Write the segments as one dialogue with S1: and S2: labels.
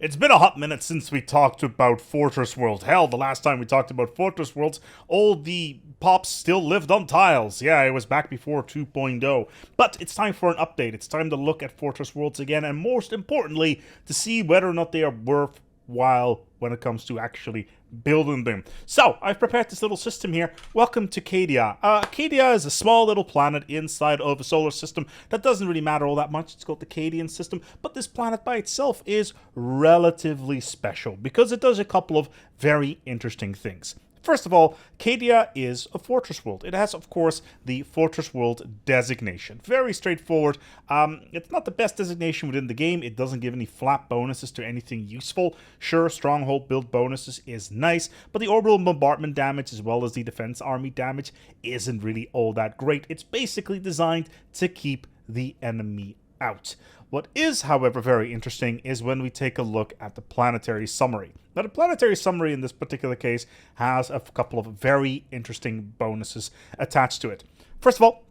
S1: It's been a hot minute since we talked about Fortress World. Hell, the last time we talked about Fortress Worlds, all the pops still lived on tiles. Yeah, it was back before 2.0. But it's time for an update. It's time to look at Fortress Worlds again, and most importantly, to see whether or not they are worthwhile when it comes to actually building them. So, I've prepared this little system here. Welcome to Cadia. Cadia is a small little planet inside of a solar system that doesn't really matter all that much. It's called the Cadian system, but this planet by itself is relatively special because it does a couple of very interesting things. First of all, Cadia is a fortress world. It has, of course, the fortress world designation. Very straightforward. It's not the best designation within the game. It doesn't give any flat bonuses to anything useful. Sure, Stronghold build bonuses is nice, but the orbital bombardment damage as well as the defense army damage isn't really all that great. It's basically designed to keep the enemy out. What is, however, very interesting is when we take a look at the planetary summary. Now, the planetary summary in this particular case has a couple of very interesting bonuses attached to it. First of all,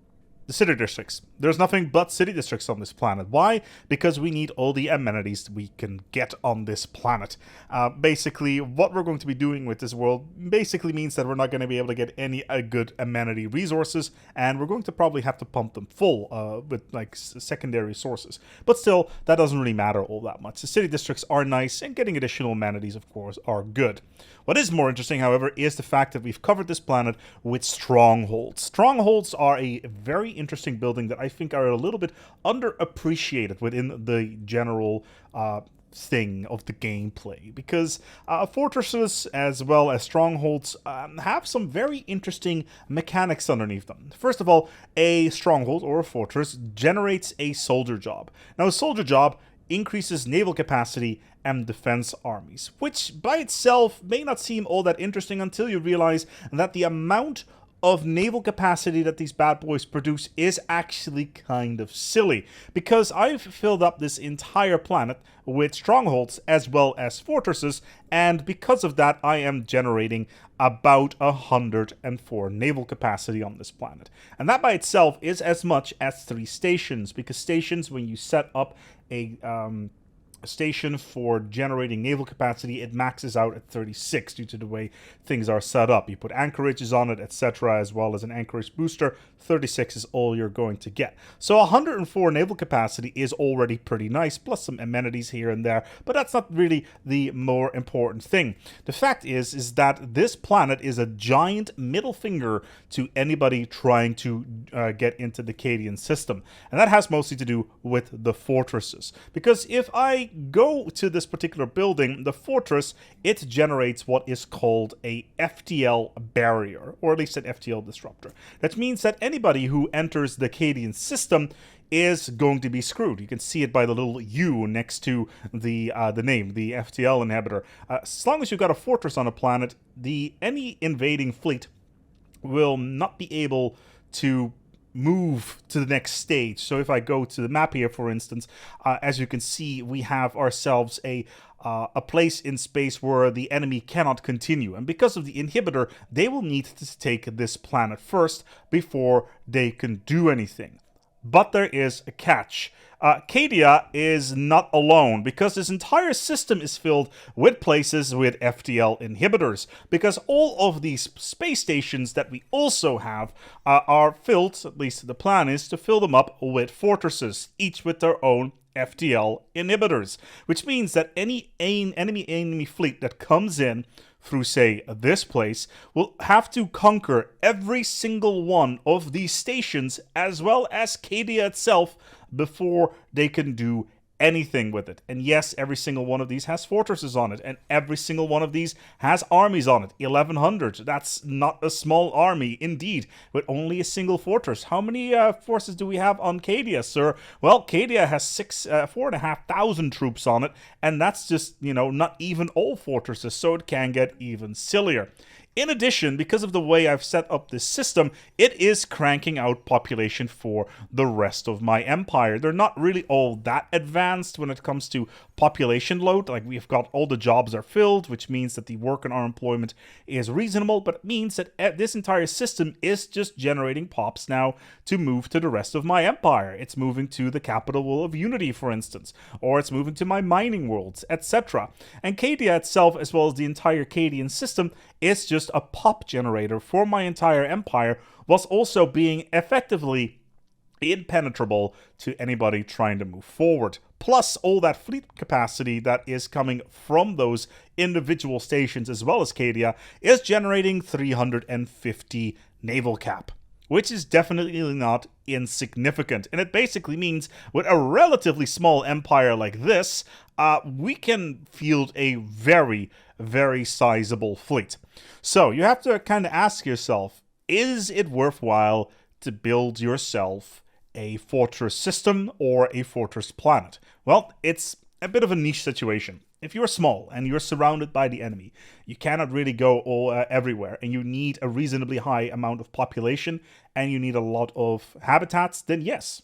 S1: the city districts. There's nothing but city districts on this planet. Why? Because we need all the amenities we can get on this planet. Basically, what we're going to be doing with this world basically means that we're not going to be able to get any good amenity resources, and we're going to probably have to pump them full with like secondary sources. But still, that doesn't really matter all that much. The city districts are nice, and getting additional amenities, of course, are good. What is more interesting, however, is the fact that we've covered this planet with strongholds. Strongholds are a very interesting building that I think are a little bit underappreciated within the general thing of the gameplay, because fortresses as well as strongholds have some very interesting mechanics underneath them. First of all, a stronghold or a fortress generates a soldier job. Now, a soldier job increases naval capacity and defense armies, which by itself may not seem all that interesting until you realize that the amount of naval capacity that these bad boys produce is actually kind of silly, because I've filled up this entire planet with strongholds as well as fortresses, and because of that I am generating about 104 naval capacity on this planet. And that by itself is as much as 3 stations, because stations, when you set up a station for generating naval capacity, it maxes out at 36 due to the way things are set up. You put anchorages on it, etc., as well as an anchorage booster. 36 is all you're going to get. So 104 naval capacity is already pretty nice, plus some amenities here and there, but that's not really the more important thing. The fact is that this planet is a giant middle finger to anybody trying to get into the Cadian system, and that has mostly to do with the fortresses. Because if I go to this particular building, the fortress, it generates what is called a FTL barrier, or at least an FTL disruptor. That means that anybody who enters the Cadian system is going to be screwed. You can see it by the little U next to the name, the FTL inhibitor. As long as you've got a fortress on a planet, any invading fleet will not be able to move to the next stage. So if I go to the map here, for instance, as you can see, we have ourselves a place in space where the enemy cannot continue, and because of the inhibitor, they will need to take this planet first before they can do anything. But there is a catch. Cadia is not alone, because this entire system is filled with places with FTL inhibitors, because all of these space stations that we also have are filled, at least the plan is to fill them up with fortresses, each with their own FTL inhibitors, which means that any enemy fleet that comes in through, say, this place, will have to conquer every single one of these stations, as well as Cadia itself, before they can do anything with it. And yes, every single one of these has fortresses on it, and every single one of these has armies on it. 1,100. That's not a small army, indeed, with only a single fortress. How many forces do we have on Cadia, sir? Well, Cadia has 4,500 troops on it, and that's just, not even all fortresses, so it can get even sillier. In addition, because of the way I've set up this system, it is cranking out population for the rest of my empire. They're not really all that advanced when it comes to population load. Like, we've got all the jobs are filled, which means that the work and unemployment is reasonable, but it means that this entire system is just generating pops now to move to the rest of my empire. It's moving to the capital of Unity, for instance, or it's moving to my mining worlds, etc. And Cadia itself, as well as the entire Cadian system, is just a pop generator for my entire empire, whilst also being effectively impenetrable to anybody trying to move forward. Plus, all that fleet capacity that is coming from those individual stations, as well as Cadia, is generating 350 naval cap, which is definitely not insignificant. And it basically means with a relatively small empire like this, we can field a very, very sizable fleet. So you have to kind of ask yourself, is it worthwhile to build yourself a fortress system or a fortress planet? Well, it's a bit of a niche situation. If you're small and you're surrounded by the enemy, you cannot really go everywhere, and you need a reasonably high amount of population, and you need a lot of habitats, then yes,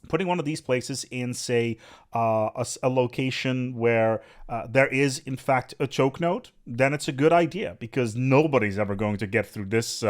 S1: putting one of these places in, say, a location where there is, in fact, a choke node, then it's a good idea, because nobody's ever going to get through this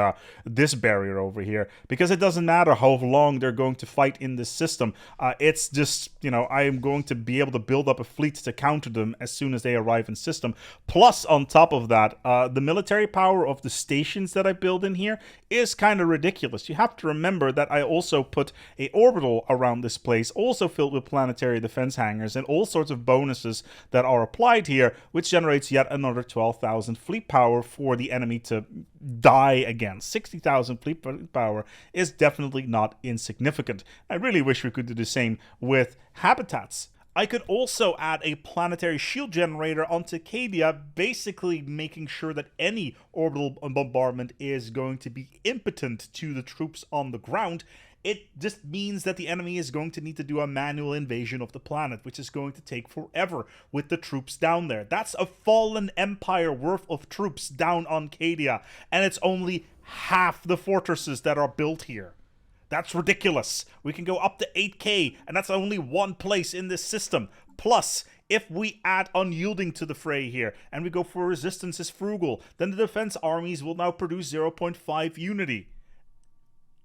S1: this barrier over here, because it doesn't matter how long they're going to fight in this system. It's just, you know, I am going to be able to build up a fleet to counter them as soon as they arrive in system. Plus, on top of that, the military power of the stations that I build in here is kind of ridiculous. You have to remember that I also put a orbital around this place, also filled with planetary defense hangars and all sorts of bonuses that are applied here, which generates yet another 12,000 fleet power for the enemy to die against. 60,000 fleet power is definitely not insignificant. I really wish we could do the same with habitats. I could also add a planetary shield generator onto Cadia, basically making sure that any orbital bombardment is going to be impotent to the troops on the ground. It just means that the enemy is going to need to do a manual invasion of the planet, which is going to take forever with the troops down there. That's a fallen empire worth of troops down on Cadia, and it's only half the fortresses that are built here. That's ridiculous. We can go up to 8k, and that's only one place in this system. Plus, if we add unyielding to the fray here, and we go for resistance is frugal, then the defense armies will now produce 0.5 unity.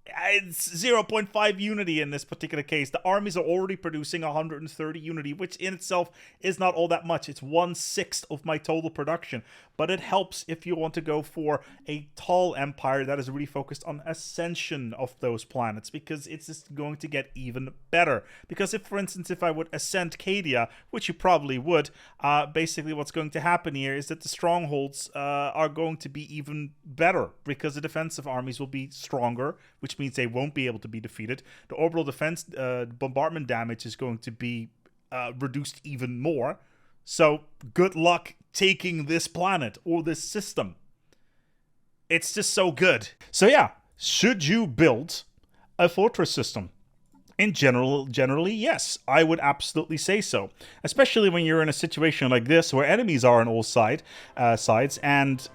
S1: It's 0.5 unity in this particular case. The armies are already producing 130 unity, which in itself is not all that much. It's 1/6 of my total production. But it helps if you want to go for a tall empire that is really focused on ascension of those planets, because it's just going to get even better. Because if, for instance, if I would ascend Cadia, which you probably would, basically what's going to happen here is that the strongholds are going to be even better, because the defensive armies will be stronger, which means they won't be able to be defeated. The orbital defense bombardment damage is going to be reduced even more. So good luck taking this planet or this system. It's just so good. So yeah, should you build a fortress system? Generally, yes, I would absolutely say so. Especially when you're in a situation like this, where enemies are on all sides, and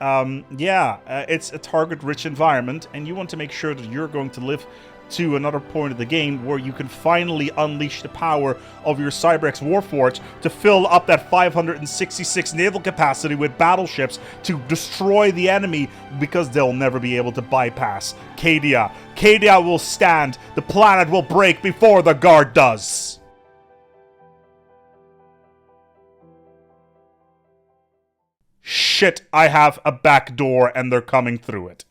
S1: it's a target-rich environment, and you want to make sure that you're going to live to another point of the game where you can finally unleash the power of your Cyberx Warforge to fill up that 566 naval capacity with battleships to destroy the enemy, because they'll never be able to bypass Cadia. Cadia will stand. The planet will break before the guard does. Shit, I have a back door and they're coming through it.